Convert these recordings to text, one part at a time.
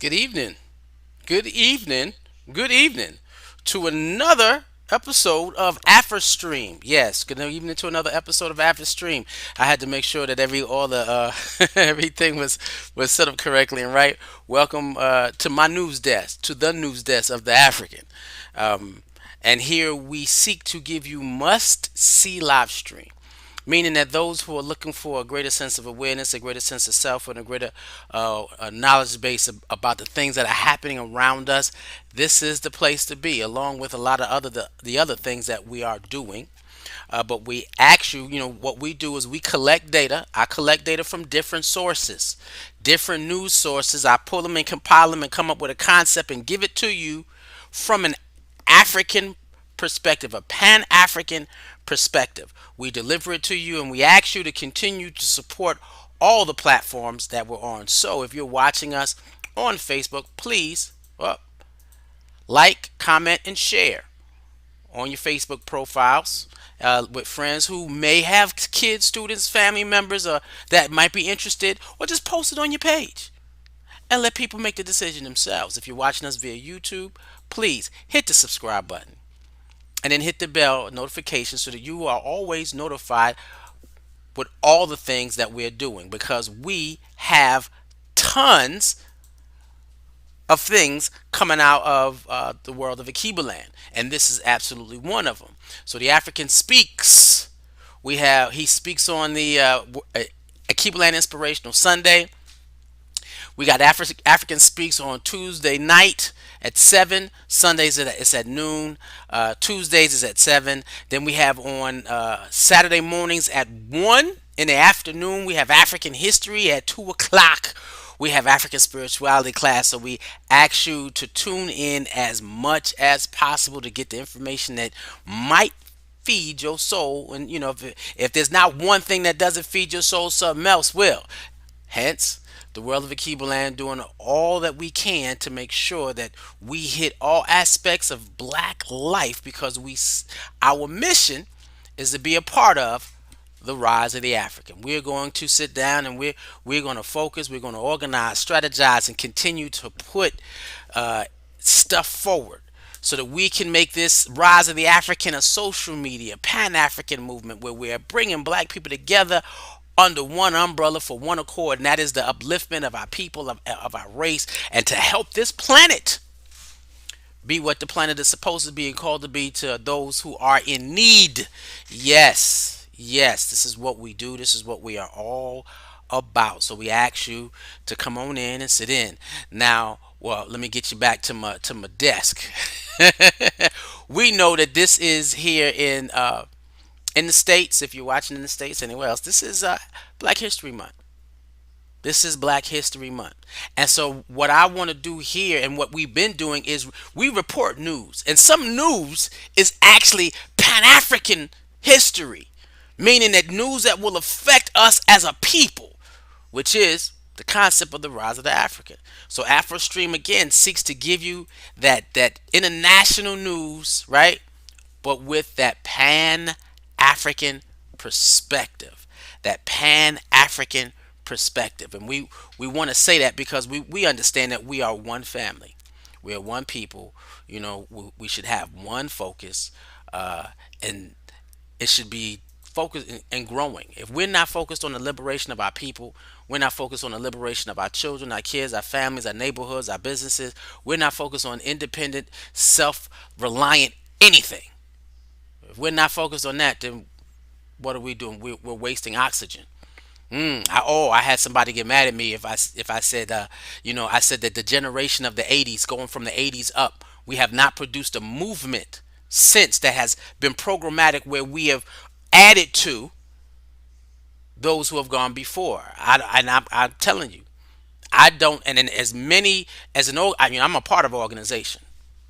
Good evening. Good evening. Good evening to another episode of Afristream. Yes, good evening to another episode of Afristream. I had to make sure that all the everything was set up correctly and right. Welcome to my news desk, to the news desk of the African. Um, and here we seek to give you must see live stream, meaning that those who are looking for a greater sense of awareness, a greater sense of self, and a greater knowledge base about the things that are happening around us, this is the place to be, along with a lot of the other things that we are doing. But we actually, what we do is we collect data. I collect data from different sources, different news sources. I pull them and compile them and come up with a concept and give it to you from an African perspective, a Pan African perspective. We deliver it to you and we ask you to continue to support all the platforms that we're on. So if you're watching us on Facebook, please like, comment, and share on your Facebook profiles with friends who may have kids, students, family members that might be interested, or just post it on your page and let people make the decision themselves. If you're watching us via YouTube, please hit the subscribe button and then hit the bell notification so that you are always notified with all the things that we're doing, because we have tons of things coming out of the world of Akibaland, and this is absolutely one of them. So the African speaks. He speaks on the Akibaland Inspirational Sunday. We got African Speaks on Tuesday night at 7. Sundays it's at noon. Tuesdays is at 7. Then we have on Saturday mornings at 1. In the afternoon, we have African History at 2 o'clock. We have African Spirituality class. So we ask you to tune in as much as possible to get the information that might feed your soul. And, if there's not one thing that doesn't feed your soul, something else will. Hence, the world of Akibaland doing all that we can to make sure that we hit all aspects of black life, because our mission is to be a part of the rise of the African. We're going to sit down and we're going to focus, we're going to organize, strategize, and continue to put stuff forward so that we can make this rise of the African a social media pan-African movement where we're bringing black people together under one umbrella for one accord, and that is the upliftment of our people, of our race, and to help this planet be what the planet is supposed to be and called to be to those who are in need. Yes, yes, this is what we do. This is what we are all about. So we ask you to come on in and sit in. Now, well, let me get you back to my desk. We know that this is here in the states. If you're watching in the states, anywhere else, this is Black History Month. This is Black History Month. And so what I want to do here and what we've been doing is we report news. And some news is actually Pan-African history, meaning that news that will affect us as a people, which is the concept of the rise of the African. So AfroStream again seeks to give you that international news, right? But with that Pan African perspective. That Pan African perspective. And we want to say that because we understand that we are one family. We are one people. We should have one focus, and it should be focused and growing. If we're not focused on the liberation of our people, we're not focused on the liberation of our children, our kids, our families, our neighborhoods, our businesses, we're not focused on independent, self reliant anything. If we're not focused on that, then what are we doing? We're wasting oxygen. I had somebody get mad at me if I said, I said that the generation of the '80s, going from the '80s up, we have not produced a movement since that has been programmatic where we have added to those who have gone before. I'm telling you, I don't. And then as many as I'm a part of an organization.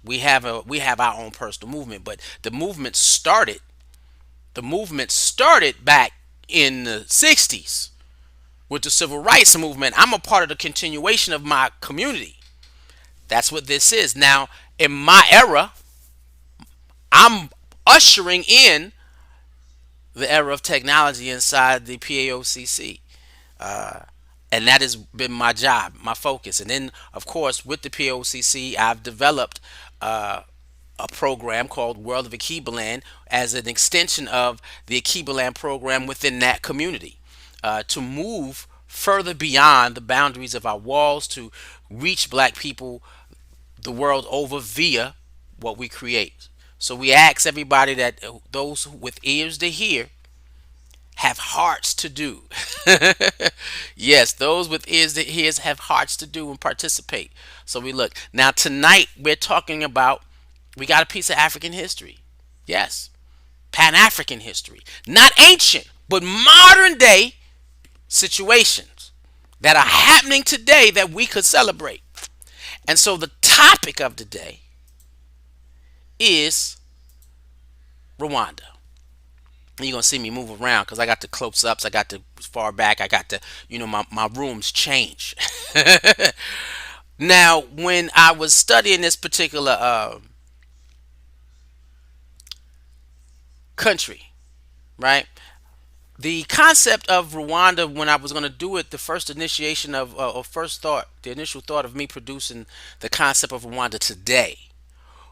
We have our own personal movement, but the movement started back in the 60s with the civil rights movement. I'm a part of the continuation of my community. That's what this is. Now, in my era, I'm ushering in the era of technology inside the PAOCC. And that has been my job, my focus. And then, of course, with the POCC, I've developed a program called World of Akibaland as an extension of the Akibaland program within that community, to move further beyond the boundaries of our walls to reach black people the world over via what we create. So we ask everybody that those with ears to hear have hearts to do. Yes, those with ears to hear have hearts to do and participate. So we look. Now tonight we're talking about, we got a piece of African history. Yes. Pan African history. Not ancient, but modern day situations that are happening today that we could celebrate. And so the topic of the day is Rwanda. You're gonna see me move around because I got the close ups, I got the far back, I got the, my rooms change. Now, when I was studying this particular country, right? The concept of Rwanda, when I was going to do it, the first initiation of, or first thought, the initial thought of me producing the concept of Rwanda today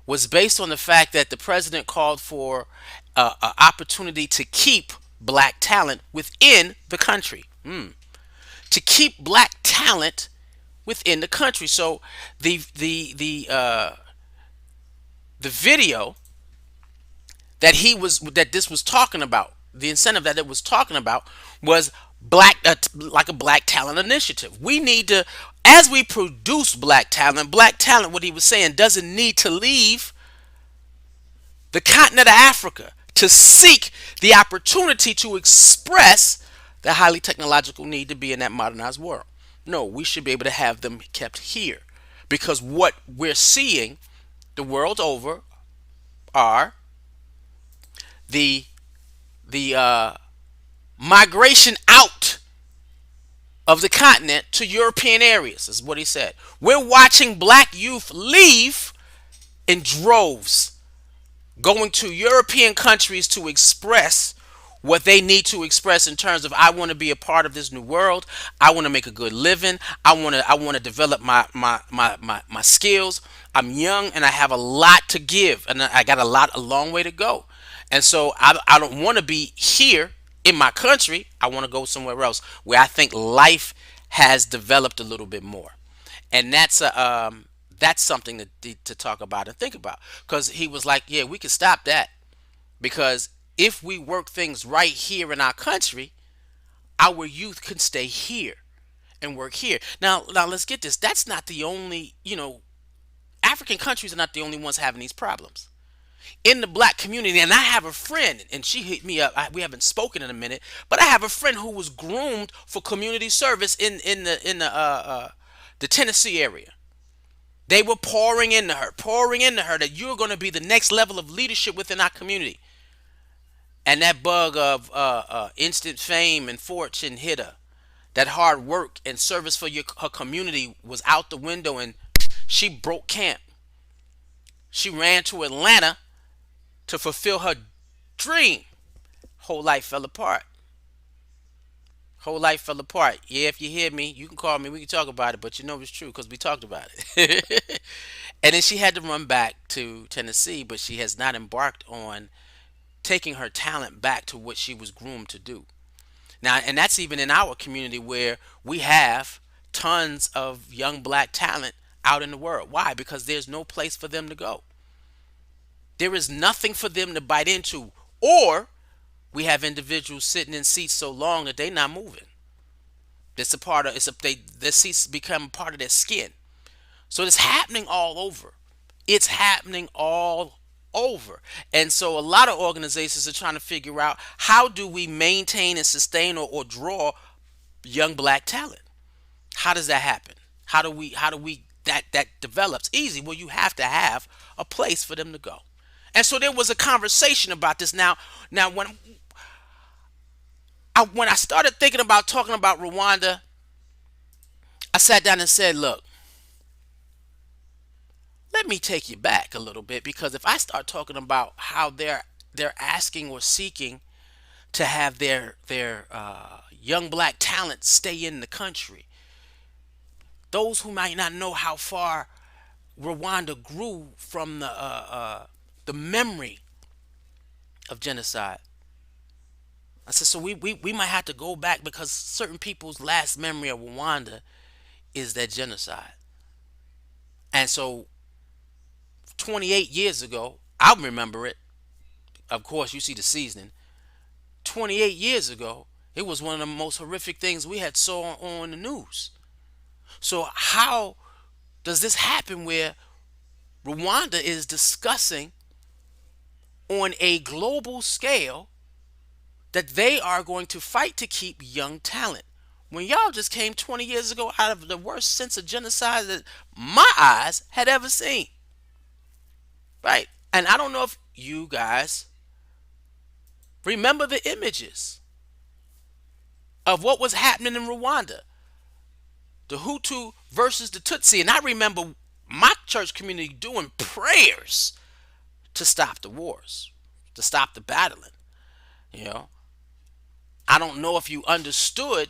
was based on the fact that the president called for an opportunity to keep black talent within the country. To keep black talent within the country. So the video that this was talking about, the incentive that it was talking about was black, like a black talent initiative. We need to, as we produce black talent, what he was saying, doesn't need to leave the continent of Africa to seek the opportunity to express the highly technological need to be in that modernized world. No, we should be able to have them kept here, because what we're seeing the world over are the the migration out of the continent to European areas, is what he said. We're watching black youth leave in droves, going to European countries to express what they need to express in terms of, I want to be a part of this new world. I want to make a good living. I want to develop my skills. I'm young and I have a lot to give, and I got a long way to go. And so I don't want to be here in my country. I want to go somewhere else where I think life has developed a little bit more. And that's something to talk about and think about, because he was like, yeah, we can stop that, because if we work things right here in our country, our youth can stay here and work here. Now let's get this. That's not the only, African countries are not the only ones having these problems. In the black community, and I have a friend, and she hit me up. We haven't spoken in a minute, but I have a friend who was groomed for community service in the Tennessee area. They were pouring into her that you're going to be the next level of leadership within our community. And that bug of instant fame and fortune hit her. That hard work and service for her community was out the window, and she broke camp. She ran to Atlanta to fulfill her dream. Whole life fell apart. Whole life fell apart. Yeah, if you hear me, you can call me. We can talk about it, but you know it's true because we talked about it. And then she had to run back to Tennessee, but she has not embarked on taking her talent back to what she was groomed to do. Now, and that's even in our community where we have tons of young black talent out in the world. Why? Because there's no place for them to go. There is nothing for them to bite into, or we have individuals sitting in seats so long that they're not moving. It's a part of their seats become part of their skin. So it's happening all over. It's happening all over. And so a lot of organizations are trying to figure out, how do we maintain and sustain, or draw young black talent? How does that happen? How do we that develops easy? Well, you have to have a place for them to go. And so there was a conversation about this. Now when I started thinking about talking about Rwanda, I sat down and said, look, let me take you back a little bit, because if I start talking about how they're asking or seeking to have their young black talent stay in the country, Those who might not know how far Rwanda grew from the memory of genocide. I said, so we might have to go back because certain people's last memory of Rwanda is that genocide. And so 28 years ago, I remember it. Of course, you see the seasoning. 28 years ago, it was one of the most horrific things we had saw on the news. So how does this happen where Rwanda is discussing on a global scale that they are going to fight to keep young talent? When y'all just came 20 years ago out of the worst sense of genocide that my eyes had ever seen. Right? And I don't know if you guys remember the images of what was happening in Rwanda, the Hutu versus the Tutsi. And I remember my church community doing prayers to stop the wars, to stop the battling. You know, I don't know if you understood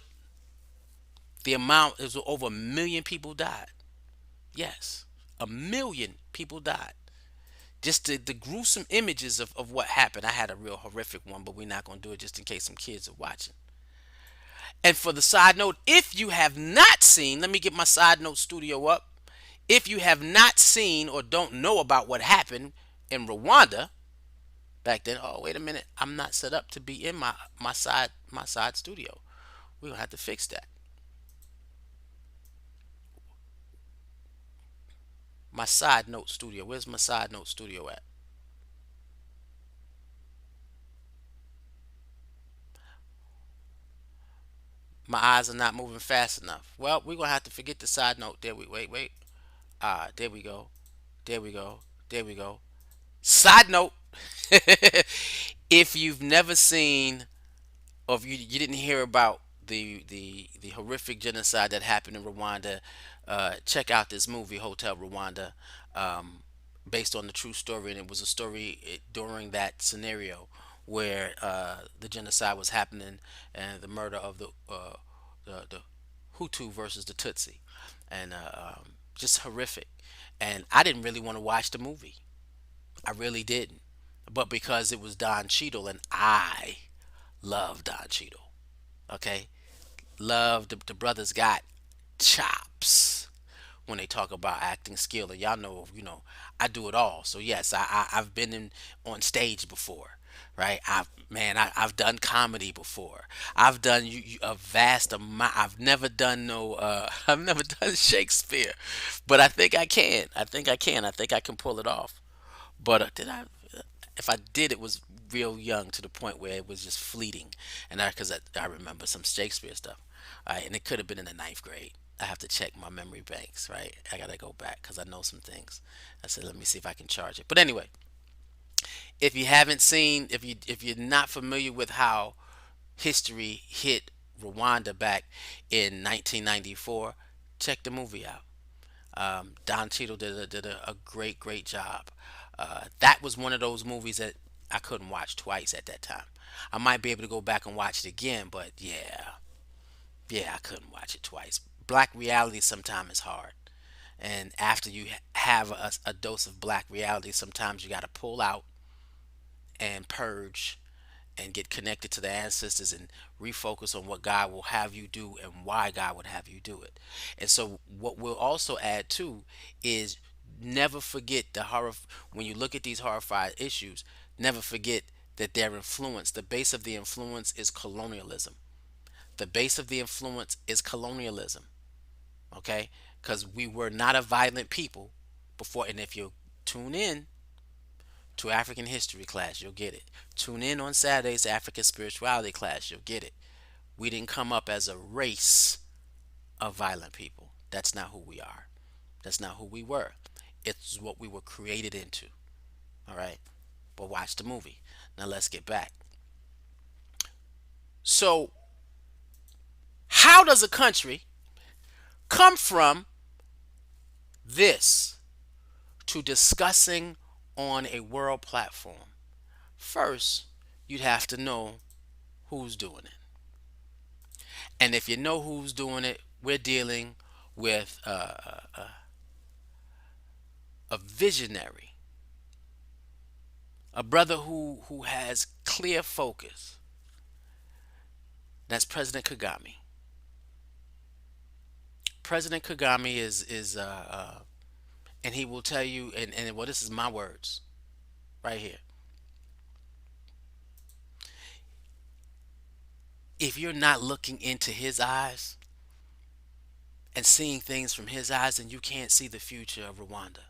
the amount. It was over 1 million people died. Yes, 1 million people died. Just the gruesome images of what happened. I had a real horrific one, but we're not going to do it just in case some kids are watching. And for the side note, if you have not seen, let me get my side note studio up. If you have not seen or don't know about what happened in Rwanda back then, oh wait a minute, I'm not set up to be in my side studio. We're gonna have to fix that. My side note studio. Where's my side note studio at? My eyes are not moving fast enough. Well, we're gonna have to forget the side note. There we wait. There we go. There we go. There we go. Side note. If you've never seen or if you didn't hear about the horrific genocide that happened in Rwanda, check out this movie Hotel Rwanda, um, based on the true story, and it was a story during that scenario where the genocide was happening and the murder of the Hutu versus the Tutsi, and just horrific. And I didn't really want to watch the movie. I really didn't, but because it was Don Cheadle and I love Don Cheadle. Okay, love the brothers got chops when they talk about acting skill, and y'all know, I do it all. So yes, I've been in on stage before, right? I've done comedy before. I've done a vast amount. I've never done no I've never done Shakespeare, but I think I can. I think I can. I think I can pull it off. But did I? If I did, it was real young to the point where it was just fleeting, and I remember some Shakespeare stuff, right? And it could have been in the ninth grade. I have to check my memory banks, right? I gotta go back because I know some things. I said, let me see if I can charge it. But anyway, if you haven't seen, if you're not familiar with how history hit Rwanda back in 1994, check the movie out. Don Cheadle did a great job. That was one of those movies that I couldn't watch twice at that time. I might be able to go back and watch it again, but yeah, I couldn't watch it twice. Black reality sometimes is hard, and after you have a dose of black reality, sometimes you got to pull out and purge and get connected to the ancestors and refocus on what God will have you do and why God would have you do it. And so, what we'll also add too is never forget the horror. When you look at these horrified issues, never forget that their influence, the base of the influence is colonialism. The base of the influence is colonialism. Okay? Because we were not a violent people before. And if you tune in to African history class, you'll get it. Tune in on Saturdays to African spirituality class, you'll get it. We didn't come up as a race of violent people. That's not who we are. That's not who we were. It's what we were created into. All right? But watch the movie. Now let's get back. So, how does a country come from this to discussing on a world platform? First, you'd have to know who's doing it. And if you know who's doing it, we're dealing with a visionary, a brother who has clear focus. That's President Kagame. President Kagame and he will tell you, and well, this is my words right here. If you're not looking into his eyes and seeing things from his eyes, then you can't see the future of Rwanda.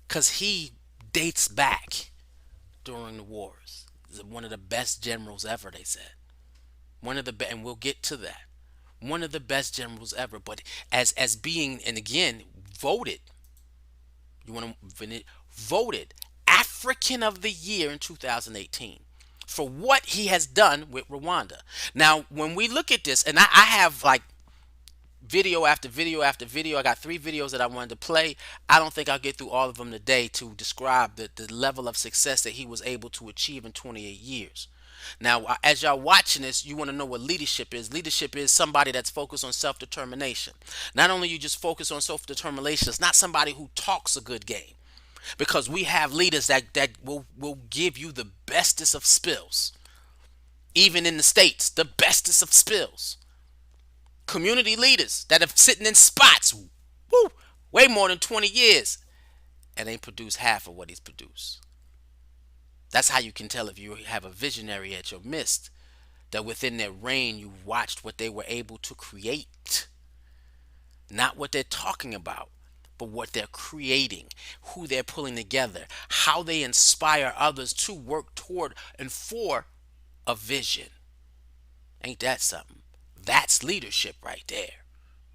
Because he dates back during the wars. He's one of the best generals ever, they said. One of the best, and we'll get to that. One of the best generals ever. But as being, and again, voted, voted African of the Year in 2018 for what he has done with Rwanda. Now, when we look at this, and I have like video after video after video. I got 3 videos that I wanted to play. I don't think I'll get through all of them today to describe the level of success that he was able to achieve in 28 years. Now, as y'all watching this, you want to know what leadership is. Leadership is somebody that's focused on self-determination. Not only you just focus on self-determination, it's not somebody who talks a good game. Because we have leaders that will give you the bestest of spills. Even in the States, the bestest of spills. Community leaders that have sitting in spots, way more than 20 years, and ain't produced half of what he's produced. That's how you can tell if you have a visionary at your midst, that within their reign you watched what they were able to create. Not what they're talking about, but what they're creating, who they're pulling together, how they inspire others to work toward and for a vision. Ain't that something? That's leadership right there.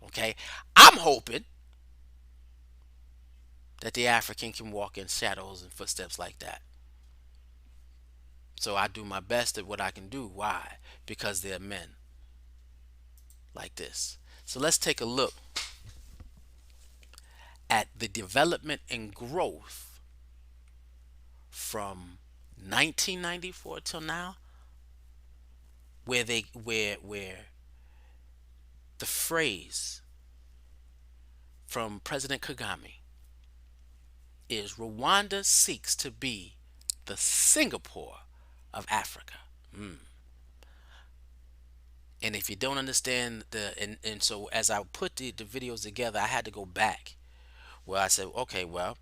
Okay? I'm hoping that the African can walk in shadows and footsteps like that. So I do my best at what I can do. Why? Because they're men like this. So let's take a look at the development and growth from 1994 till now, where the phrase from President Kagame is Rwanda seeks to be the Singapore of Africa. And if you don't understand and so as I put the videos together, I had to go back where I said, okay, well,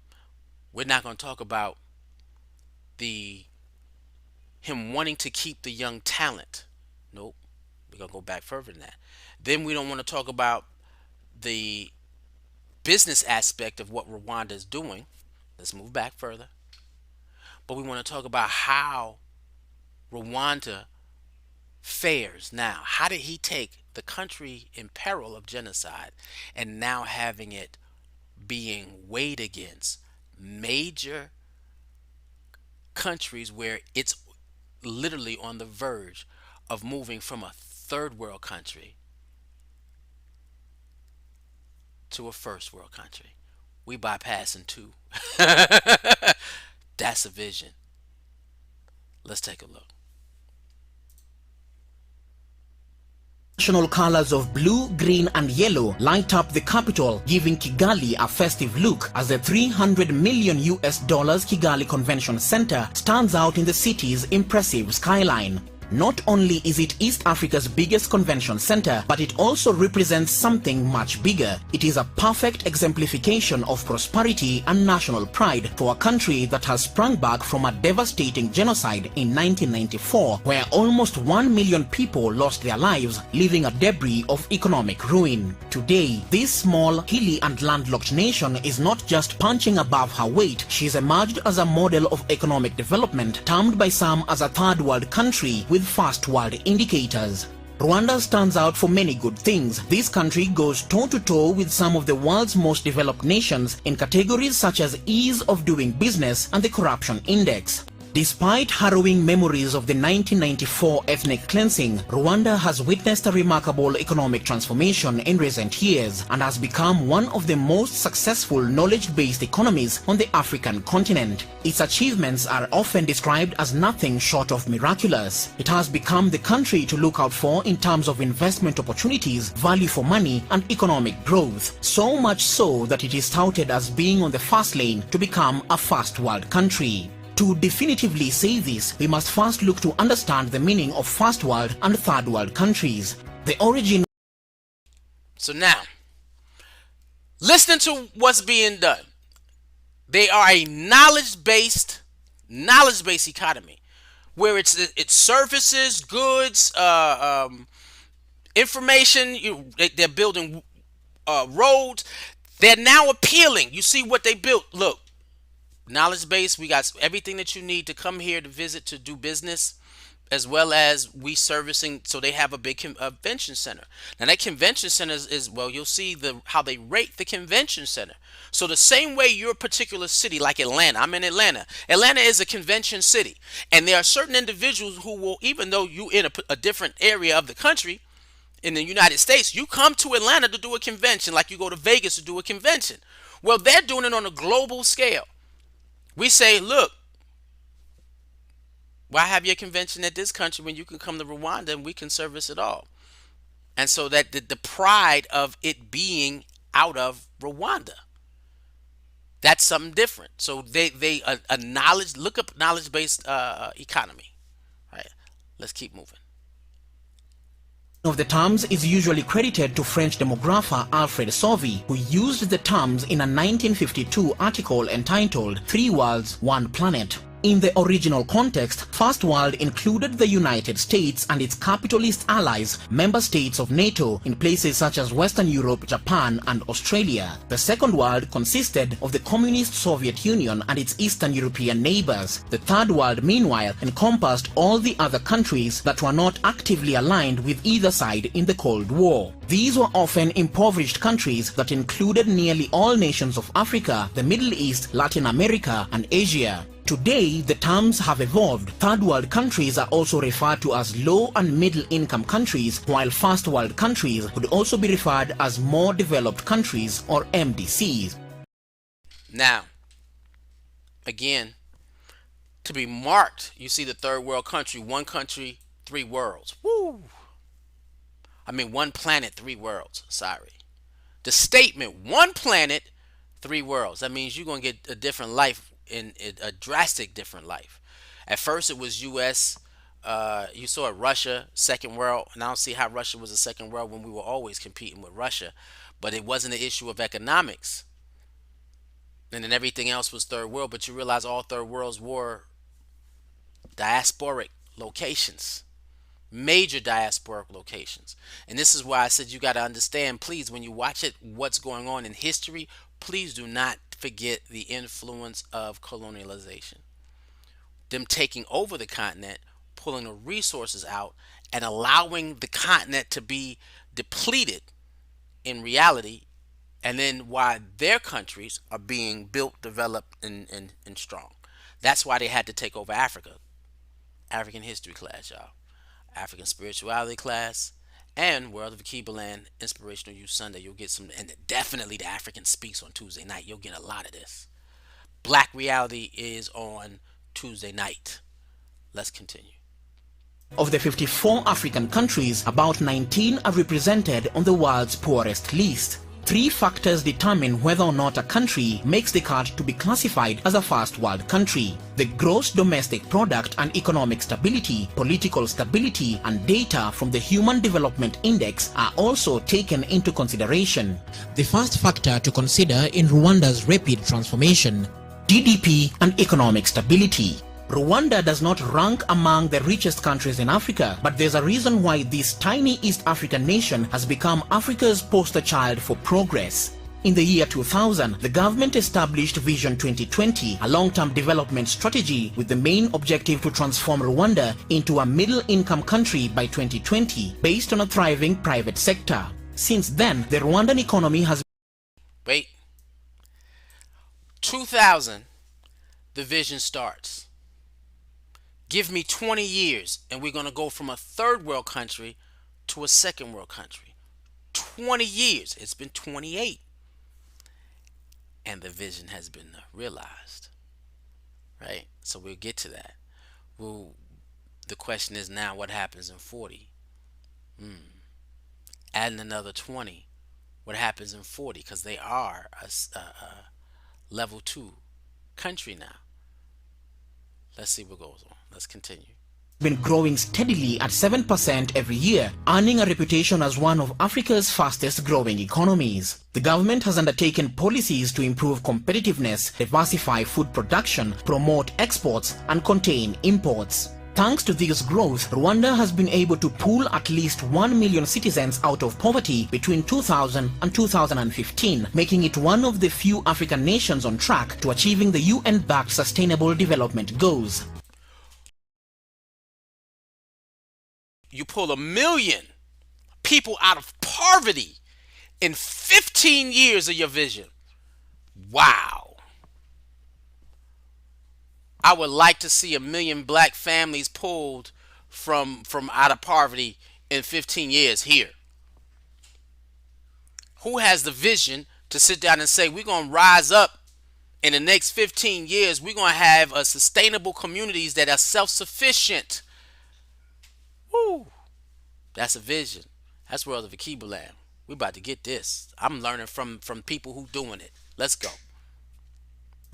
we're not going to talk about him wanting to keep the young talent. Nope. We're going to go back further than that. Then we don't want to talk about the business aspect of what Rwanda is doing. Let's move back further. But we want to talk about how Rwanda fares now. How did he take the country in peril of genocide and now having it being weighed against major countries where it's literally on the verge of moving from a third world country to a first world country. We bypassing 2. That's a vision. Let's take a look. National colors of blue, green and yellow light up the capital, giving Kigali a festive look as the $300 million Kigali Convention Center stands out in the city's impressive skyline. Not only is it East Africa's biggest convention center, but it also represents something much bigger. It is a perfect exemplification of prosperity and national pride for a country that has sprung back from a devastating genocide in 1994, where almost 1 million people lost their lives, leaving a debris of economic ruin. Today, this small, hilly and landlocked nation is not just punching above her weight, she's emerged as a model of economic development, termed by some as a third world country with first world indicators. Rwanda stands out for many good things. This country goes toe-to-toe with some of the world's most developed nations in categories such as ease of doing business and the corruption index. Despite harrowing memories of the 1994 ethnic cleansing, Rwanda has witnessed a remarkable economic transformation in recent years and has become one of the most successful knowledge-based economies on the African continent. Its achievements are often described as nothing short of miraculous. It has become the country to look out for in terms of investment opportunities, value for money, and economic growth. So much so that it is touted as being on the fast lane to become a first world country. To definitively say this, we must first look to understand the meaning of first world and third world countries. The origin. So now, listening to what's being done, they are a knowledge-based economy, where it's services, goods, information. They're building roads. They're now appealing. You see what they built. Look, knowledge base. We got everything that you need to come here to visit, to do business, as well as we servicing. So they have a big convention center. Now that convention center is well, you'll see how they rate the convention center. So the same way your particular city, like Atlanta, I'm in Atlanta. Atlanta is a convention city, and there are certain individuals who will, even though you in a different area of the country, in the United States, you come to Atlanta to do a convention, like you go to Vegas to do a convention. Well, they're doing it on a global scale. We say, look, why have your convention at this country when you can come to Rwanda and we can service it all? And so that the pride of it being out of Rwanda, that's something different. So they a knowledge, look up knowledge-based economy. All right, let's keep moving. Of the terms is usually credited to French demographer Alfred Sauvy, who used the terms in a 1952 article entitled Three Worlds, One Planet. In the original context, First World included the United States and its capitalist allies, member states of NATO in places such as Western Europe, Japan, and Australia. The Second World consisted of the Communist Soviet Union and its Eastern European neighbors. The Third World, meanwhile, encompassed all the other countries that were not actively aligned with either side in the Cold War. These were often impoverished countries that included nearly all nations of Africa, the Middle East, Latin America, and Asia. Today, the terms have evolved. Third world countries are also referred to as low and middle income countries, while first world countries could also be referred as more developed countries or MDCs. Now, again, to be marked, you see the third world country, three worlds. Woo! I mean, one planet, three worlds. Sorry. The statement, one planet, three worlds. That means you're going to get a different life, in a drastic different life. At first it was US, you saw Russia, second world, and I don't see how Russia was a second world when we were always competing with Russia, but it wasn't an issue of economics, and then everything else was third world. But you realize all third worlds were diasporic locations, major diasporic locations. And this is why I said you got to understand, please, when you watch it, what's going on in history, please do not forget the influence of colonialization. Them taking over the continent, pulling the resources out, and allowing the continent to be depleted in reality, and then why their countries are being built, developed, and strong. That's why they had to take over Africa. African history class, y'all. African spirituality class, and World of Keebaland Inspirational Youth Sunday. You'll get some, and definitely the African Speaks on Tuesday night. You'll get a lot of this. Black Reality is on Tuesday night. Let's continue. Of the 54 African countries, about 19 are represented on the world's poorest list. Three factors determine whether or not a country makes the cut to be classified as a first world country: the gross domestic product and economic stability, political stability, and data from the Human Development Index are also taken into consideration. The first factor to consider in Rwanda's rapid transformation: GDP and economic stability. Rwanda does not rank among the richest countries in Africa, but there's a reason why this tiny East African nation has become Africa's poster child for progress. In the year 2000, the government established Vision 2020, a long-term development strategy with the main objective to transform Rwanda into a middle-income country by 2020, based on a thriving private sector. Since then, the Rwandan economy has... Wait. 2000, the vision starts. Give me 20 years and we're going to go from a third world country to a second world country. 20 years. It's been 28 and the vision has been realized, right? So we'll get to that. Well, the question is now what happens in 40? Adding another 20. What happens in 40? Because they are a level 2 country now. Let's see what goes on. Let's continue. Been growing steadily at 7% every year, earning a reputation as one of Africa's fastest growing economies. The government has undertaken policies to improve competitiveness, diversify food production, promote exports, and contain imports. Thanks to this growth, Rwanda has been able to pull at least 1 million citizens out of poverty between 2000 and 2015, making it one of the few African nations on track to achieving the UN-backed Sustainable Development Goals. You pull 1 million people out of poverty in 15 years of your vision. Wow. I would like to see 1 million black families pulled from out of poverty in 15 years here. Who has the vision to sit down and say we're going to rise up in the next 15 years, we're going to have a sustainable communities that are self-sufficient. Woo. That's a vision. That's World of Akibaland. We about to get this. I'm learning from people who doing it. Let's go.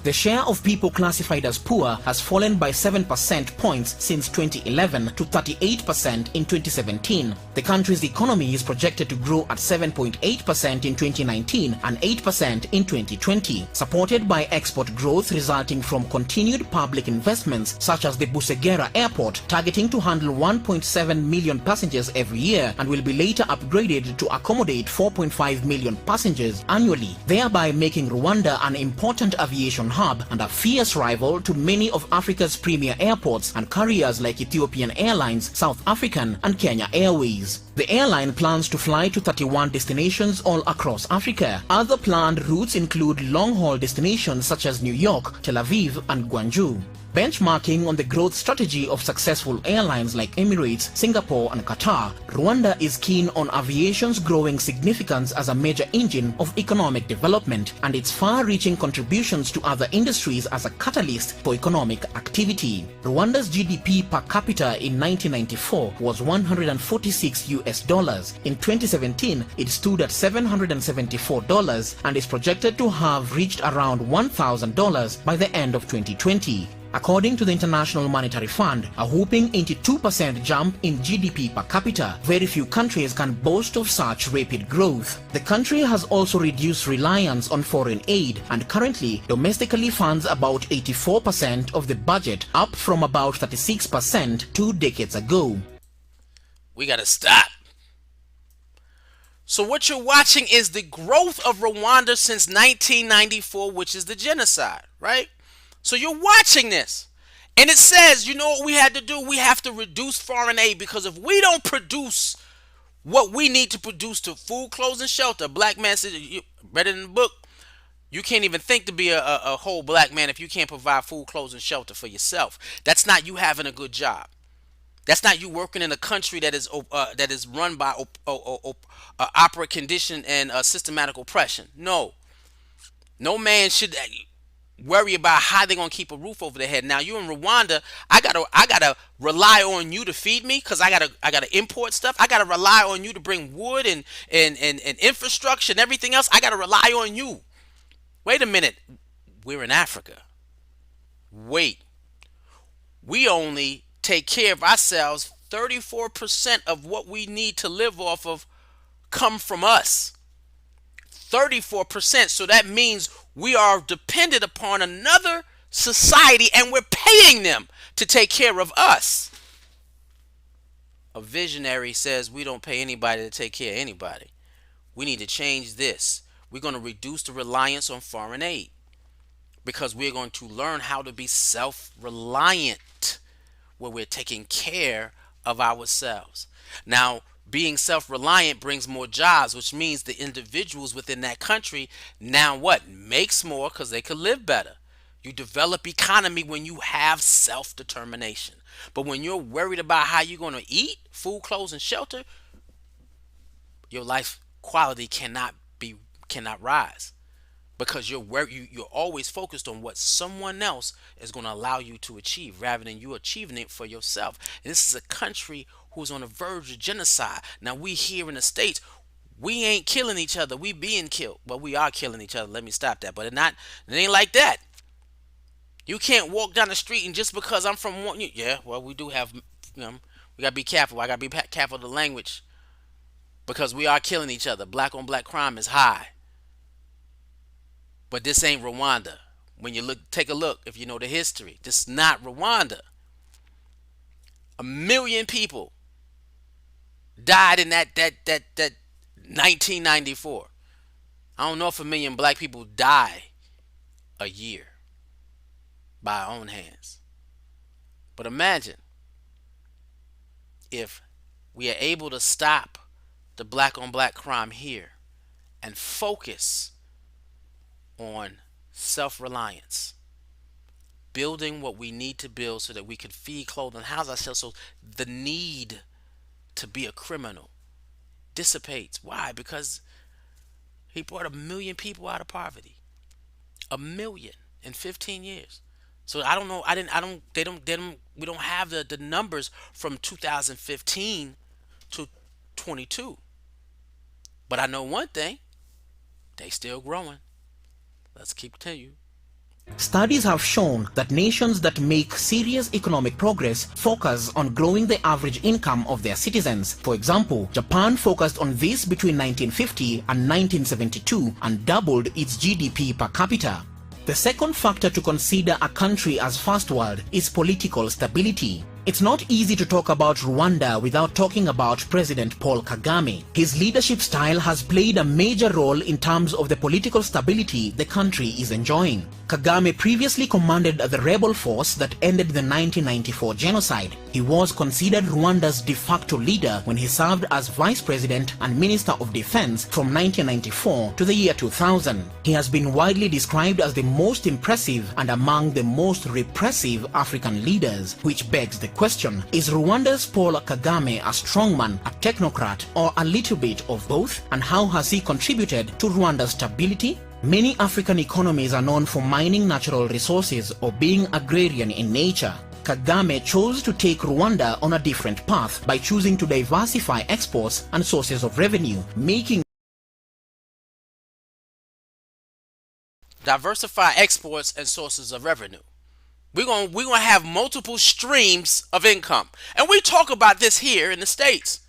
The share of people classified as poor has fallen by 7% points since 2011 to 38% in 2017. The country's economy is projected to grow at 7.8% in 2019 and 8% in 2020, supported by export growth resulting from continued public investments such as the Busegera Airport, targeting to handle 1.7 million passengers every year and will be later upgraded to accommodate 4.5 million passengers annually, thereby making Rwanda an important aviation hub and a fierce rival to many of Africa's premier airports and carriers like Ethiopian Airlines, South African, and Kenya Airways. The airline plans to fly to 31 destinations all across Africa. Other planned routes include long-haul destinations such as New York, Tel Aviv, and Gwangju. Benchmarking on the growth strategy of successful airlines like Emirates, Singapore, and Qatar, Rwanda is keen on aviation's growing significance as a major engine of economic development and its far-reaching contributions to other industries as a catalyst for economic activity. Rwanda's GDP per capita in 1994 was 146 US dollars. In 2017, it stood at $774 and is projected to have reached around $1,000 by the end of 2020. According to the International Monetary Fund, a whopping 82% jump in GDP per capita. Very few countries can boast of such rapid growth. The country has also reduced reliance on foreign aid and currently domestically funds about 84% of the budget, up from about 36% 2 decades ago. We gotta stop. So what you're watching is the growth of Rwanda since 1994, which is the genocide, right? So you're watching this. And it says, you know what we had to do? We have to reduce foreign aid because if we don't produce what we need to produce to food, clothes, and shelter, black man said, you read it in the book, you can't even think to be a whole black man if you can't provide food, clothes, and shelter for yourself. That's not you having a good job. That's not you working in a country that is run by operant condition and systematic oppression. No. No man should worry about how they're gonna keep a roof over their head. Now you in Rwanda, I gotta rely on you to feed me because I gotta import stuff. I gotta rely on you to bring wood and infrastructure and everything else. I gotta rely on you. Wait a minute, we're in Africa. Wait, we only take care of ourselves. 34% of what we need to live off of come from us. 34%. So that means we are dependent upon another society and we're paying them to take care of us. A visionary says we don't pay anybody to take care of anybody. We need to change this. We're going to reduce the reliance on foreign aid because we're going to learn how to be self-reliant where we're taking care of ourselves. Now, being self-reliant brings more jobs, which means the individuals within that country now what makes more because they could live better. You develop economy when you have self-determination. But when you're worried about how you're going to eat, food, clothes, and shelter, your life quality cannot rise, because you're always focused on what someone else is going to allow you to achieve rather than you achieving it for yourself. And this is a country who's on the verge of genocide. Now, we here in the States, we ain't killing each other, we being killed. Well, we are killing each other, let me stop that, but it ain't like that. You can't walk down the street and just because I'm from one, yeah, well, we do have, we gotta be careful. I gotta be careful of the language, because we are killing each other. Black on black crime is high. But this ain't Rwanda. When you take a look, if you know the history, this is not Rwanda. 1 million people died in that 1994. I don't know if 1 million black people die a year by our own hands. But imagine if we are able to stop the black on black crime here and focus on self-reliance, building what we need to build so that we can feed, clothe, and house ourselves, so the need to be a criminal dissipates. Why? Because he brought 1 million people out of poverty. 1 million in 15 years. So I don't know. We don't have the numbers from 2015 to 22. But I know one thing: they still growing. Let's keep continuing. Studies have shown that nations that make serious economic progress focus on growing the average income of their citizens. For example, Japan focused on this between 1950 and 1972 and doubled its GDP per capita. The second factor to consider a country as first world is political stability. It's not easy to talk about Rwanda without talking about President Paul Kagame. His leadership style has played a major role in terms of the political stability the country is enjoying. Kagame previously commanded the rebel force that ended the 1994 genocide. He was considered Rwanda's de facto leader when he served as Vice President and Minister of Defense from 1994 to the year 2000. He has been widely described as the most impressive and among the most repressive African leaders, which begs the question: is Rwanda's Paul Kagame a strongman, a technocrat, or a little bit of both? And how has he contributed to Rwanda's stability? Many African economies are known for mining natural resources or being agrarian in nature. Kagame chose to take Rwanda on a different path by choosing to diversify exports and sources of revenue, making Diversify exports and sources of revenue. We're gonna have multiple streams of income, and we talk about this here in the States.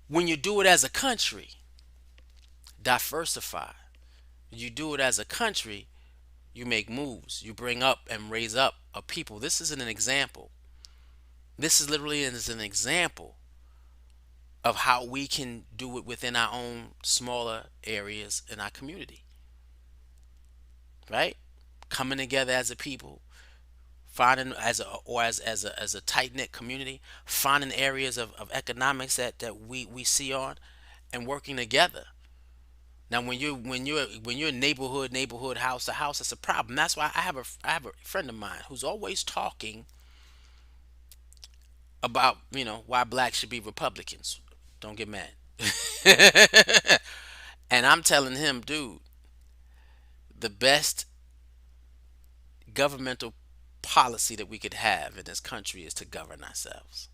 When you do it as a country, diversify. You do it as a country, you make moves. You bring up and raise up a people. This is an example. This is literally an example of how we can do it within our own smaller areas in our community. Right? Coming together as a people, finding as a tight-knit community, finding areas of economics that we see on, and working together. Now, when you're neighborhood, house to house, it's a problem. That's why I have a friend of mine who's always talking about why blacks should be Republicans. Don't get mad. And I'm telling him, dude, the best governmental policy that we could have in this country is to govern ourselves.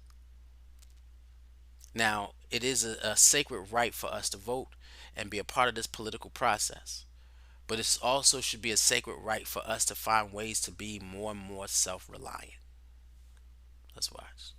Now, it is a sacred right for us to vote and be a part of this political process. But it also should be a sacred right for us to find ways to be more and more self-reliant. Let's watch.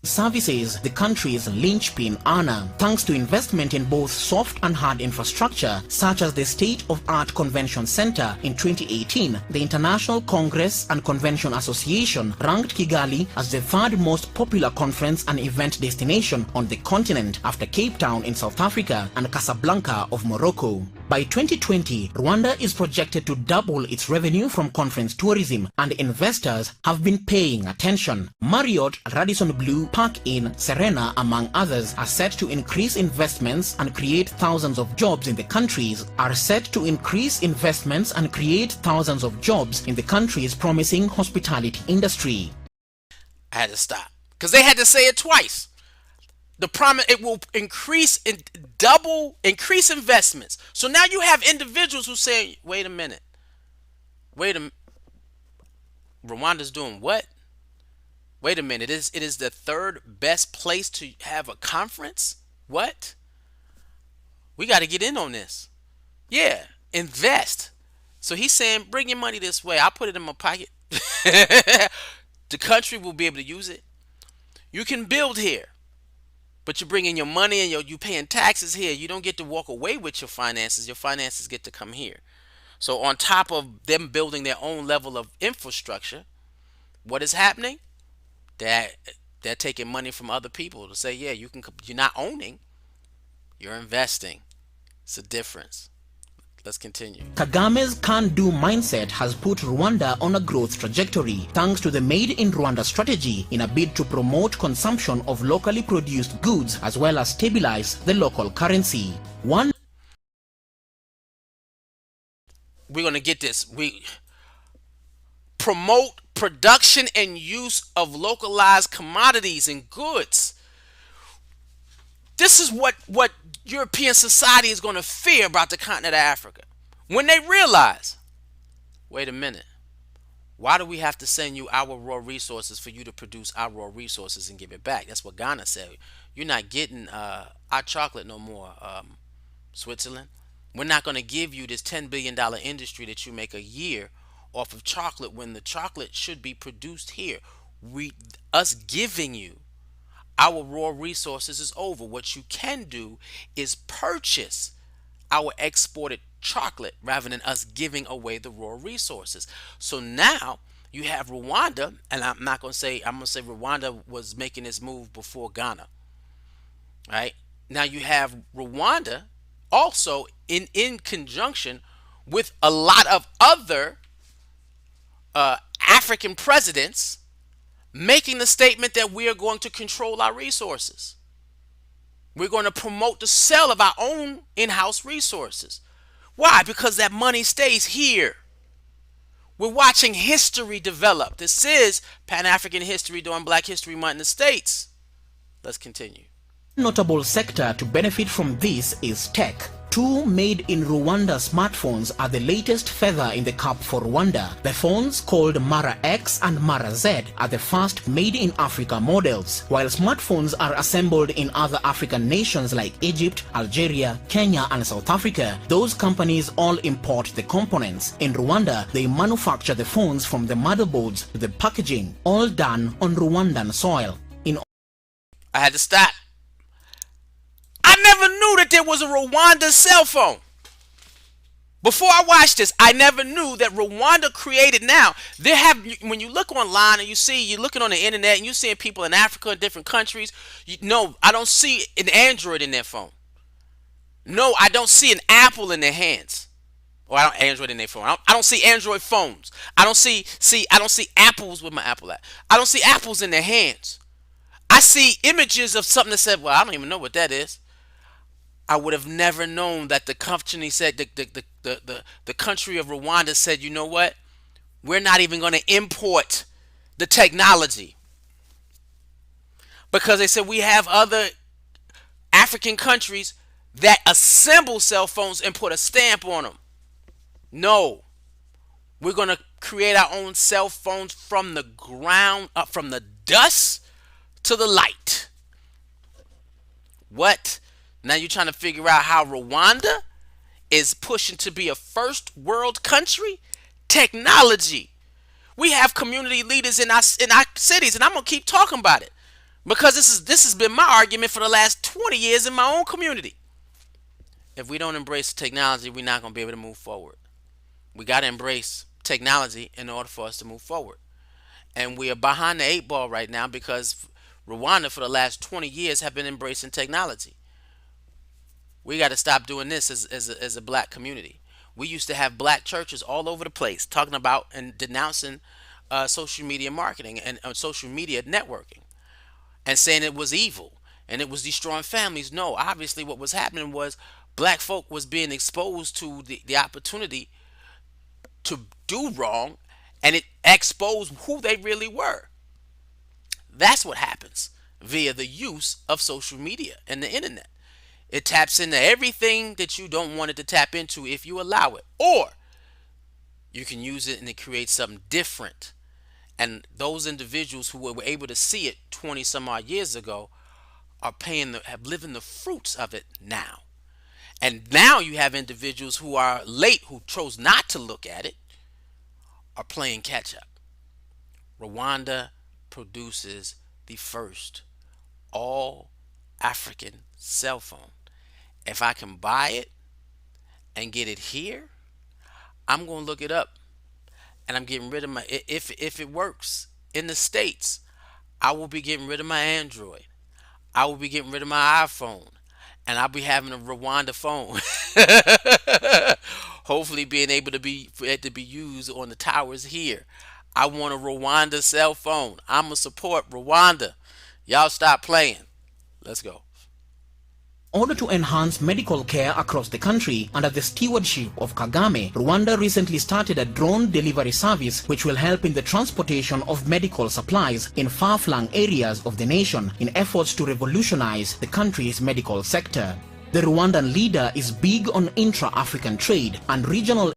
services the country's linchpin earner, thanks to investment in both soft and hard infrastructure, such as the State-of-Art Convention Center. In 2018, the International Congress and Convention Association ranked Kigali as the third most popular conference and event destination on the continent after Cape Town in South Africa and Casablanca of Morocco. By 2020, Rwanda is projected to double its revenue from conference tourism, and investors have been paying attention. Marriott, Radisson Blu, Park Inn, Serena, among others, are set to increase investments and create thousands of jobs in the countries in the country's promising hospitality industry. I had to stop because they had to say it twice. The promise, it will increase investments. So now you have individuals who say, wait a minute, wait a Rwanda's doing what? Wait a minute, it is the third best place to have a conference? What? We got to get in on this. Yeah, invest. So he's saying, bring your money this way. I'll put it in my pocket. The country will be able to use it. You can build here, but you're bringing your money and you paying taxes here. You don't get to walk away with your finances. Your finances get to come here. So on top of them building their own level of infrastructure, what is happening? They're taking money from other people to say, yeah, you're not owning, you're investing. It's a difference. Let's continue. Kagame's can-do mindset has put Rwanda on a growth trajectory thanks to the Made in Rwanda strategy in a bid to promote consumption of locally produced goods as well as stabilize the local currency. We're going to get this. We promote production and use of localized commodities and goods. This is what European society is going to fear about the continent of Africa. When they realize, wait a minute, why do we have to send you our raw resources for you to produce our raw resources and give it back? That's what Ghana said. You're not getting our chocolate no more, Switzerland. We're not going to give you this $10 billion industry that you make a year off of chocolate when the chocolate should be produced here. Us giving you our raw resources is over. What you can do is purchase our exported chocolate rather than us giving away the raw resources. So now you have Rwanda, and I'm going to say Rwanda was making this move before Ghana. Right? Now you have Rwanda also in conjunction with a lot of other African presidents making the statement that we are going to control our resources. We're going to promote the sale of our own in-house resources. Why? Because that money stays here. We're watching history develop. This is Pan-African history during Black History Month in the States. Let's continue. Notable sector to benefit from this is tech. Two made in Rwanda smartphones are the latest feather in the cap for Rwanda. The phones, called Mara X and Mara Z, are the first made in Africa models. While smartphones are assembled in other African nations like Egypt, Algeria, Kenya and South Africa, those companies all import the components. In Rwanda, they manufacture the phones from the motherboards to the packaging, all done on Rwandan soil. I had to stop. I never knew that there was a Rwanda cell phone. Before I watched this, I never knew that Rwanda created now. When you look online and you're looking on the internet and you're seeing people in Africa and different countries, I don't see an Android in their phone. No, I don't see an Apple in their hands. Or I don't Android in their phone. I don't see Android phones. I don't see apples with my Apple app. I don't see apples in their hands. I see images of something that said, well, I don't even know what that is. I would have never known that the company said, the country of Rwanda said, you know what? We're not even going to import the technology. Because they said we have other African countries that assemble cell phones and put a stamp on them. No. We're going to create our own cell phones from the ground up, from the dust to the light. What? Now you're trying to figure out how Rwanda is pushing to be a first world country? Technology. We have community leaders in our cities, and I'm gonna keep talking about it because this has been my argument for the last 20 years in my own community. If we don't embrace technology, we're not gonna be able to move forward. We gotta embrace technology in order for us to move forward. And we are behind the 8 ball right now because Rwanda for the last 20 years have been embracing technology. We got to stop doing this as a black community. We used to have black churches all over the place talking about and denouncing social media marketing and social media networking and saying it was evil and it was destroying families. No, obviously, what was happening was black folk was being exposed to the opportunity to do wrong, and it exposed who they really were. That's what happens via the use of social media and the internet. It taps into everything that you don't want it to tap into if you allow it. Or you can use it and it creates something different. And those individuals who were able to see it 20 some odd years ago are have living the fruits of it now. And now you have individuals who are late, who chose not to look at it, are playing catch up. Rwanda produces the first all African cell phone. If I can buy it and get it here, I'm going to look it up and I'm getting rid of my, if it works in the States, I will be getting rid of my Android. I will be getting rid of my iPhone and I'll be having a Rwanda phone. Hopefully being able to be for it to be used on the towers here. I want a Rwanda cell phone. I'm gonna support Rwanda. Y'all stop playing. Let's go. In order to enhance medical care across the country under the stewardship of Kagame, Rwanda recently started a drone delivery service which will help in the transportation of medical supplies in far-flung areas of the nation in efforts to revolutionize the country's medical sector. The Rwandan leader is big on intra-African trade and regional.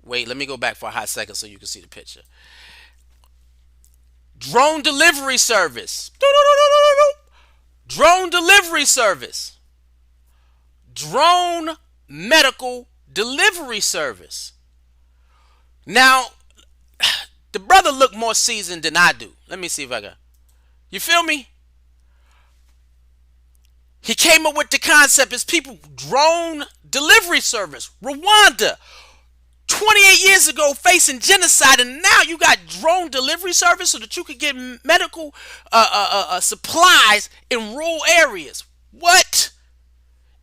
Wait, let me go back for a hot second so you can see the picture. Drone delivery service. Drone delivery service. Drone medical delivery service. Now, the brother looked more seasoned than I do. Let me see if I can. You feel me? He came up with the concept as people drone delivery service. Rwanda, 28 years ago facing genocide, and now you got drone delivery service so that you could get medical supplies in rural areas. What?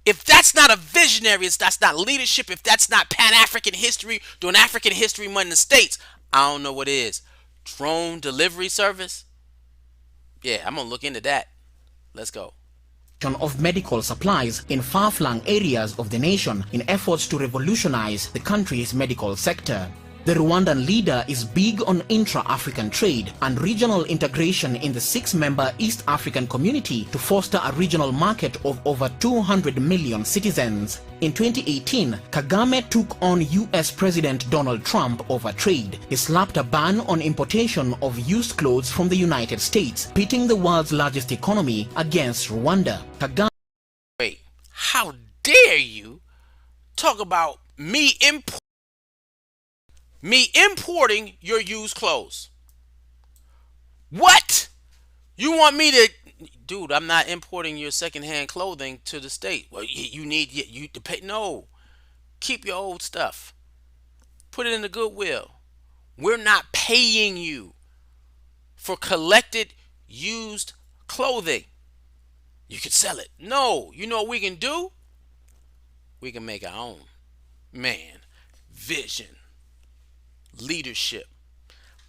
If that's not a visionary, if that's not leadership, if that's not Pan-African history, doing African history money in the States, I don't know what is. Drone delivery service? Yeah, I'm going to look into that. Let's go. Of medical supplies in far-flung areas of the nation in efforts to revolutionize the country's medical sector. The Rwandan leader is big on intra-African trade and regional integration in the six-member East African community to foster a regional market of over 200 million citizens. In 2018, Kagame took on US President Donald Trump over trade. He slapped a ban on importation of used clothes from the United States, pitting the world's largest economy against Rwanda. Kagame. Wait, how dare you talk about me importing your used clothes? What? You want me to, dude? I'm not importing your secondhand clothing to the state. Well, you need you to pay. No, keep your old stuff. Put it in the Goodwill. We're not paying you for collected used clothing. You could sell it. No, you know what we can do? We can make our own. Man, vision, leadership,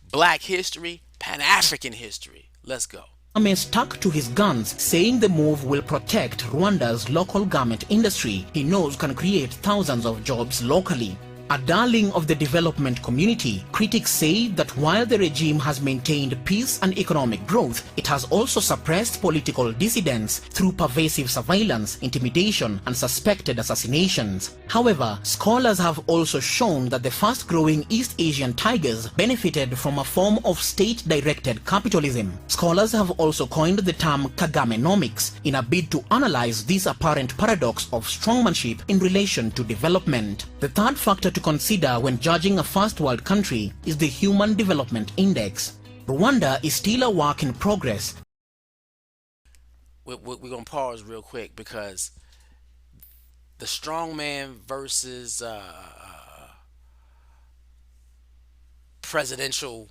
black history, Pan-African history. Let's go. Kagame stuck to his guns, saying the move will protect Rwanda's local garment industry he knows can create thousands of jobs locally. A darling of the development community, critics say that while the regime has maintained peace and economic growth, it has also suppressed political dissidents through pervasive surveillance, intimidation, and suspected assassinations. However, scholars have also shown that the fast-growing East Asian tigers benefited from a form of state-directed capitalism. Scholars have also coined the term Kagamenomics in a bid to analyze this apparent paradox of strongmanship in relation to development. The third factor to consider when judging a first world country is the Human Development Index. Rwanda is still a work in progress. We're going to pause real quick because the strongman versus presidential,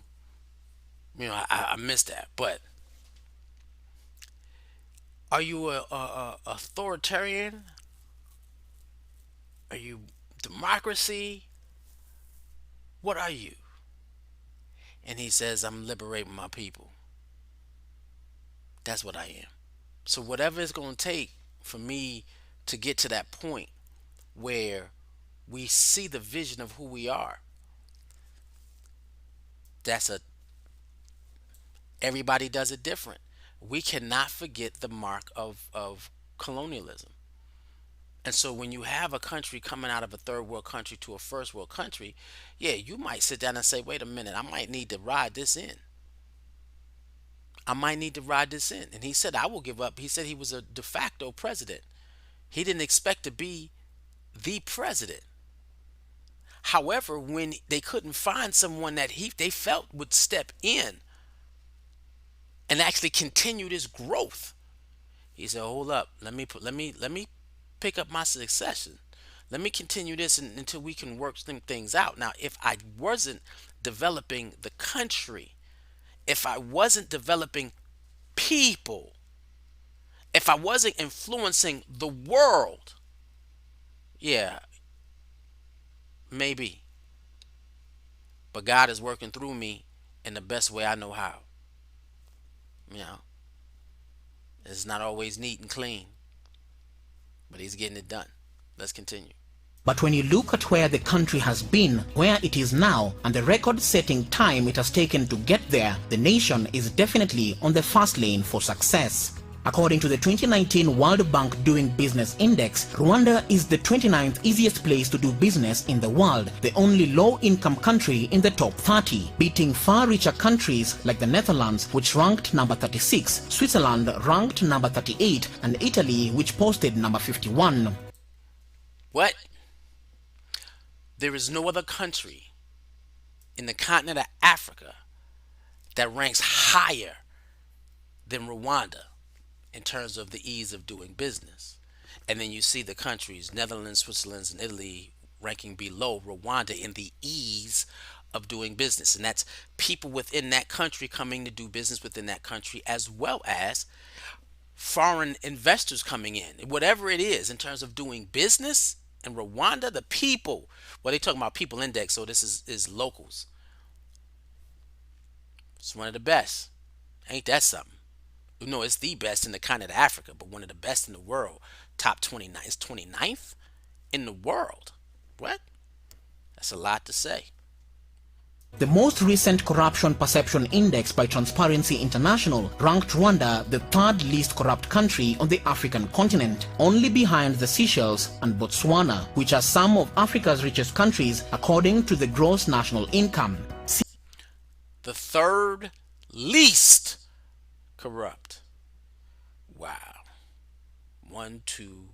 I missed that. But Are you a authoritarian? Are you democracy? What are you? And he says, I'm liberating my people. That's what I am. So whatever it's going to take for me to get to that point where we see the vision of who we are, that's a everybody does it different. We cannot forget the mark of colonialism. And so when you have a country coming out of a third world country to a first world country, yeah, you might sit down and say, wait a minute, I might need to ride this in. I might need to ride this in. And he said, I will give up. He said he was a de facto president. He didn't expect to be the president. However, when they couldn't find someone that they felt would step in and actually continue this growth, he said, hold up, let me pick up my succession. Let me continue this until we can work some things out. Now, if I wasn't developing the country, if I wasn't developing people, if I wasn't influencing the world, yeah, maybe. But God is working through me in the best way I know how. You know, it's not always neat and clean, but He's getting it done. Let's continue. But when you look at where the country has been, where it is now, and the record-setting time it has taken to get there, the nation is definitely on the fast lane for success. According to the 2019 World Bank Doing Business Index, Rwanda is the 29th easiest place to do business in the world, the only low-income country in the top 30, beating far richer countries like the Netherlands, which ranked number 36, Switzerland ranked number 38, and Italy, which posted number 51. What? There is no other country in the continent of Africa that ranks higher than Rwanda in terms of the ease of doing business. And then you see the countries, Netherlands, Switzerland, and Italy, ranking below Rwanda in the ease of doing business. And that's people within that country coming to do business within that country, as well as foreign investors coming in. Whatever it is in terms of doing business in Rwanda, the people, well, they talking about people index, so this is locals. It's one of the best. Ain't that something? You know, it's the best in the continent of Africa, but one of the best in the world. Top 29 is 29th in the world. What? That's a lot to say. The most recent Corruption Perception Index by Transparency International ranked Rwanda the third least corrupt country on the African continent, only behind the Seychelles and Botswana, which are some of Africa's richest countries according to the gross national income. The third least corrupt. Wow. One, two,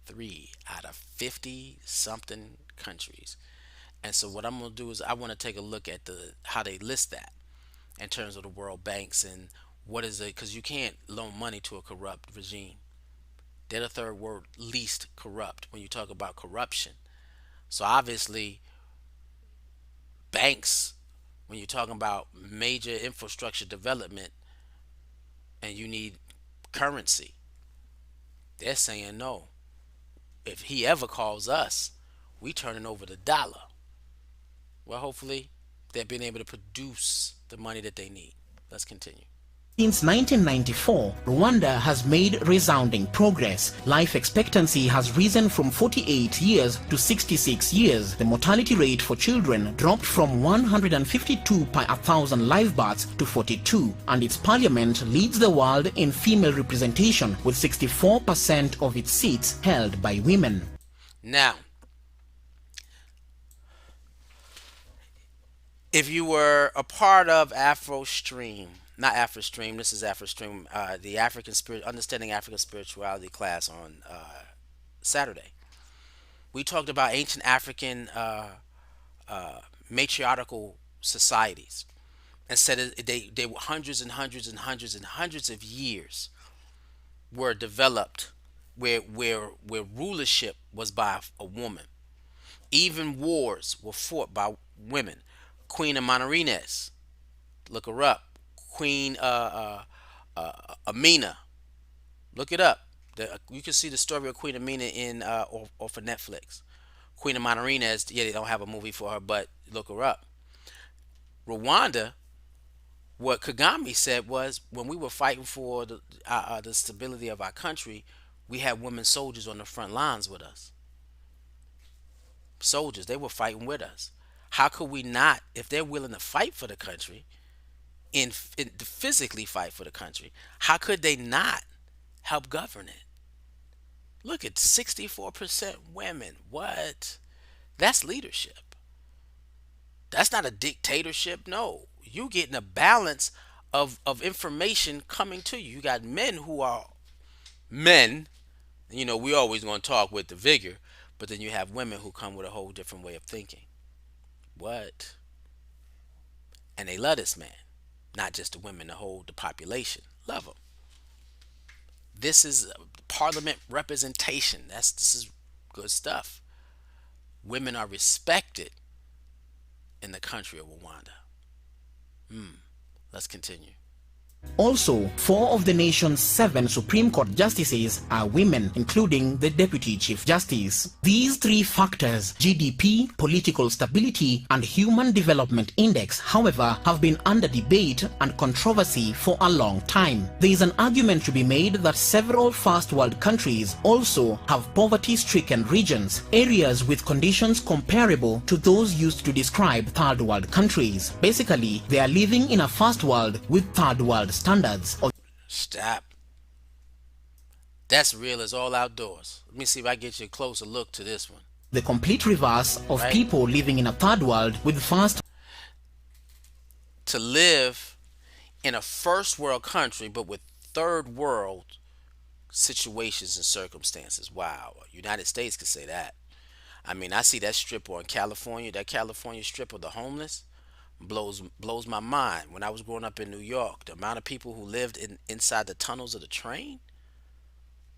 three out of 50 something countries. And so what I'm going to do is I want to take a look at the how they list that in terms of the world banks and what is it, because you can't loan money to a corrupt regime. They're the third word least corrupt when you talk about corruption. So obviously banks, when you're talking about major infrastructure development and you need currency, they're saying no. If he ever calls us, we turning over the dollar. Well, hopefully they're being able to produce the money that they need. Let's continue. Since 1994, Rwanda has made resounding progress. Life expectancy has risen from 48 years to 66 years. The mortality rate for children dropped from 152 per 1,000 live births to 42, and its parliament leads the world in female representation, with 64% of its seats held by women. Now, if you were a part of Afrostream, not Afristream, this is Afristream, the African Spirit, Understanding African Spirituality class on Saturday, we talked about ancient African matriarchal societies and said they were hundreds and hundreds and hundreds and hundreds of years were developed where rulership was by a woman. Even wars were fought by women. Queen of Monarines, look her up. Queen Amina, Look it up. You can see the story of Queen Amina in or for Netflix. Queen of Monarina is, yeah, they don't have a movie for her, but look her up. Rwanda, what Kagame said was when we were fighting for the stability of our country, we had women soldiers on the front lines with us. Soldiers, they were fighting with us. How could we not, if they're willing to fight for the country and physically fight for the country, how could they not help govern it? Look at 64% women. What? That's leadership. That's not a dictatorship. No. You getting a balance of information coming to you. You got men who are men. We always going to talk with the vigor, but then you have women who come with a whole different way of thinking. What? And they love this man. Not just the women, the population. Love him. This is parliament representation. This is good stuff. Women are respected in the country of Rwanda. Let's continue. Also, four of the nation's seven Supreme Court justices are women, including the Deputy Chief Justice. These three factors, GDP, political stability, and Human Development Index, however, have been under debate and controversy for a long time. There is an argument to be made that several first world countries also have poverty-stricken regions, areas with conditions comparable to those used to describe third world countries. Basically, they are living in a first world with third world standards. Stop. That's real as all outdoors. Let me see if I get you a closer look to this one. The complete reverse of Right? people living in a third world with first To live in a first world country but with third world situations and circumstances. Wow. United States could say that. I mean, I see that strip on California, that California strip of the homeless blows my mind. When I was growing up in New York, the amount of people who lived inside the tunnels of the train,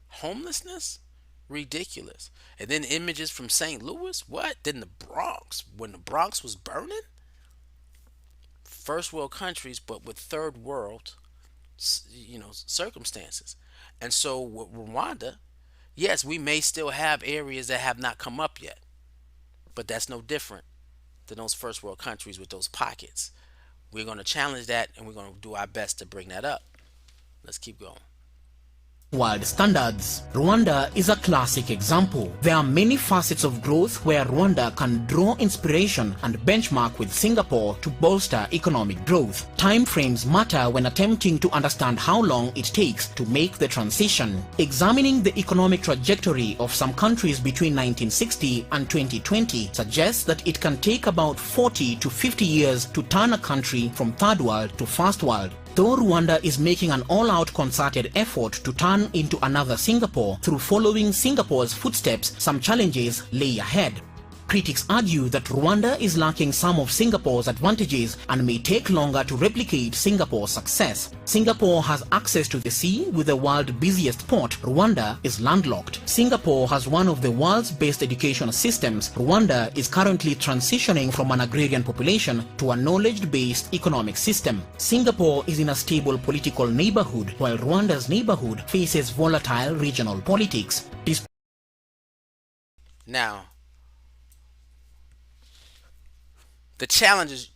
homelessness, ridiculous. And then images from St. Louis, what? Then the Bronx, when the Bronx was burning, first world countries, but with third world, circumstances. And so with Rwanda, yes, we may still have areas that have not come up yet, but that's no different than those first world countries with those pockets. We're going to challenge that and we're going to do our best to bring that up. Let's keep going. world standards. Rwanda is a classic example. There are many facets of growth where Rwanda can draw inspiration and benchmark with Singapore to bolster economic growth. Time frames matter when attempting to understand how long it takes to make the transition. Examining the economic trajectory of some countries between 1960 and 2020 suggests that it can take about 40 to 50 years to turn a country from third world to first world. Though Rwanda is making an all-out concerted effort to turn into another Singapore through following Singapore's footsteps, some challenges lay ahead. Critics argue that Rwanda is lacking some of Singapore's advantages and may take longer to replicate Singapore's success. Singapore has access to the sea with the world's busiest port. Rwanda is landlocked. Singapore has one of the world's best education systems. Rwanda is currently transitioning from an agrarian population to a knowledge-based economic system. Singapore is in a stable political neighborhood, while Rwanda's neighborhood faces volatile regional politics. Now, the challenge is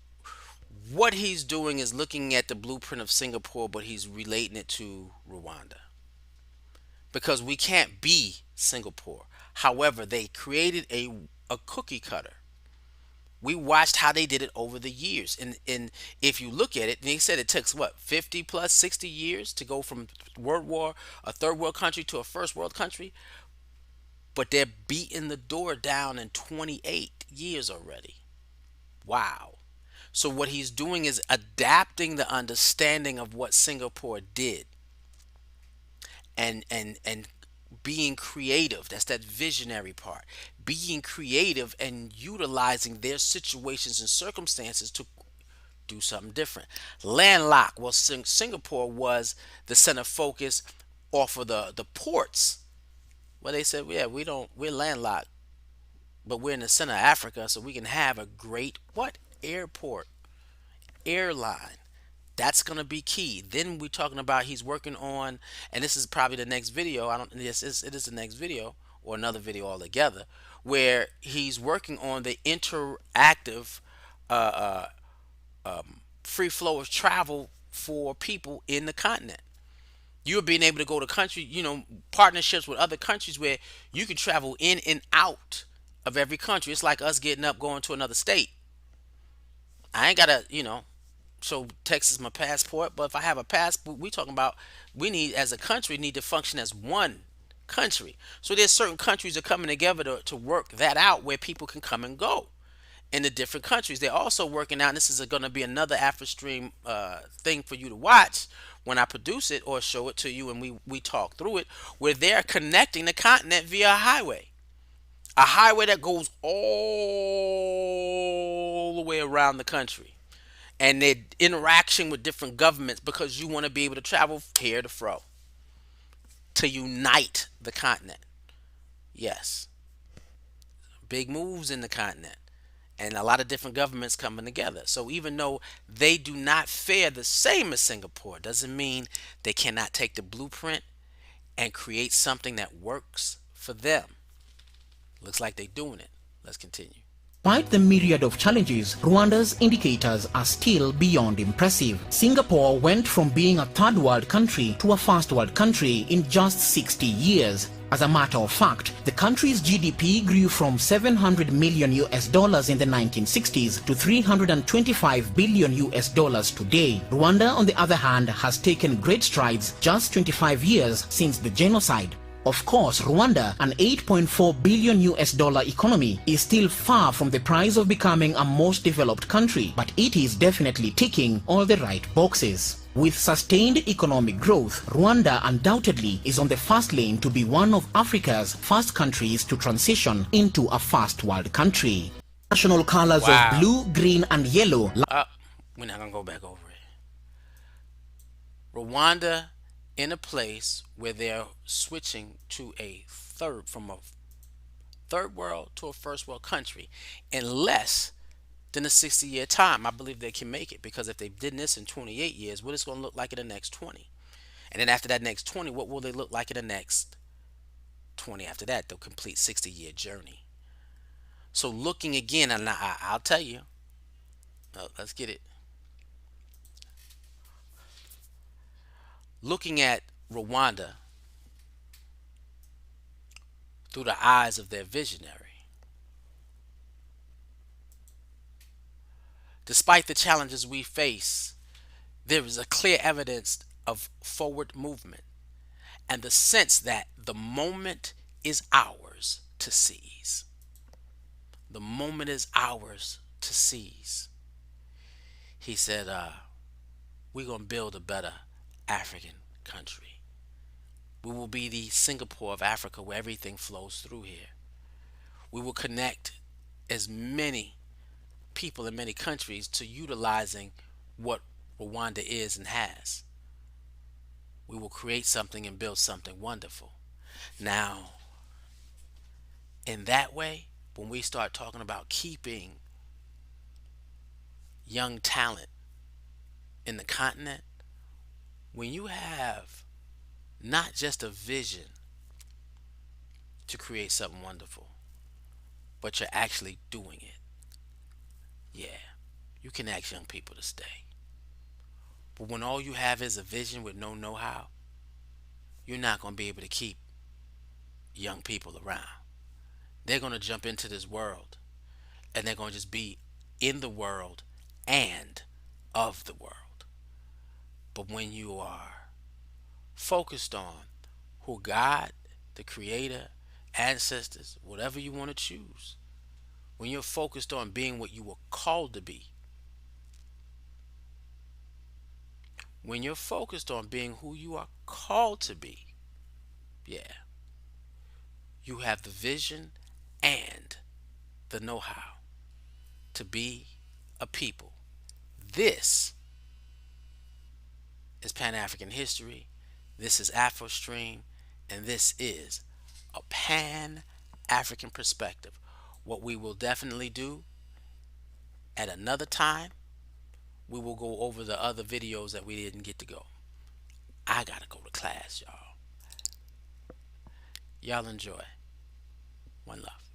what he's doing is looking at the blueprint of Singapore, but he's relating it to Rwanda. Because we can't be Singapore. However, they created a cookie cutter. We watched how they did it over the years. And if you look at it, they said it took what, 50 plus 60 years to go from World War, a third world country to a first world country. But they're beating the door down in 28 years already. Wow. So what he's doing is adapting the understanding of what Singapore did and being creative. That's that visionary part. Being creative and utilizing their situations and circumstances to do something different. Landlocked. Well, Singapore was the center focus off of the ports. Well, they said, yeah, we're landlocked, but we're in the center of Africa, so we can have a great what? Airport, airline. That's gonna be key. Then we're talking about he's working on, and this is probably the next video. I don't. Yes, it is the next video or another video altogether, where he's working on the interactive, uh, free flow of travel for people in the continent. You're being able to go to country, partnerships with other countries where you can travel in and out of every country. It's like us getting up going to another state. I ain't gotta, show Texas my passport, but if I have a passport, we talking about we need as a country need to function as one country. So there's certain countries that are coming together to work that out where people can come and go in the different countries. They're also working out, and this is going to be another Afristream thing for you to watch when I produce it or show it to you and we talk through it, where they're connecting the continent via a highway that goes all the way around the country. And their interaction with different governments because you want to be able to travel here to fro to unite the continent. Yes, big moves in the continent and a lot of different governments coming together. So even though they do not fare the same as Singapore, doesn't mean they cannot take the blueprint and create something that works for them. Looks like they're doing it. Let's continue. Despite the myriad of challenges, Rwanda's indicators are still beyond impressive. Singapore went from being a third world country to a first world country in just 60 years. As a matter of fact, the country's GDP grew from 700 million US dollars in the 1960s to 325 billion US dollars today. Rwanda, on the other hand, has taken great strides just 25 years since the genocide. Of course, Rwanda, an 8.4 billion US dollar economy, is still far from the prize of becoming a most developed country, but it is definitely ticking all the right boxes. With sustained economic growth, Rwanda undoubtedly is on the first lane to be one of Africa's first countries to transition into a first world country. National colors of Wow. blue, green, and yellow. We're not going to go back over it. Rwanda in a place where they're switching to from a third world to a first world country in less than a 60-year time. I believe they can make it because if they did this in 28 years, what is it going to look like in the next 20? And then after that next 20, what will they look like in the next 20? After that, they'll complete 60-year journey. So looking again, and I'll tell you, let's get it. Looking at Rwanda through the eyes of their visionary. Despite the challenges we face, there is a clear evidence of forward movement and the sense that the moment is ours to seize. The moment is ours to seize. He said, we're going to build a better African country. We will be the Singapore of Africa where everything flows through here. We will connect as many people in many countries to utilizing what Rwanda is and has. We will create something and build something wonderful. Now, in that way, when we start talking about keeping young talent in the continent, when you have not just a vision to create something wonderful, but you're actually doing it, yeah, you can ask young people to stay. But when all you have is a vision with no know-how, you're not going to be able to keep young people around. They're going to jump into this world and they're going to just be in the world and of the world. But when you are focused on who God, the Creator, ancestors, whatever you want to choose, when you're focused on being what you were called to be, when you're focused on being who you are called to be, yeah, you have the vision and the know-how to be a people. This is Pan-African history. This is Afristream, and this is a Pan-African perspective. What we will definitely do at another time, we will go over the other videos that we didn't get to go. I gotta go to class, y'all. Y'all enjoy. One love.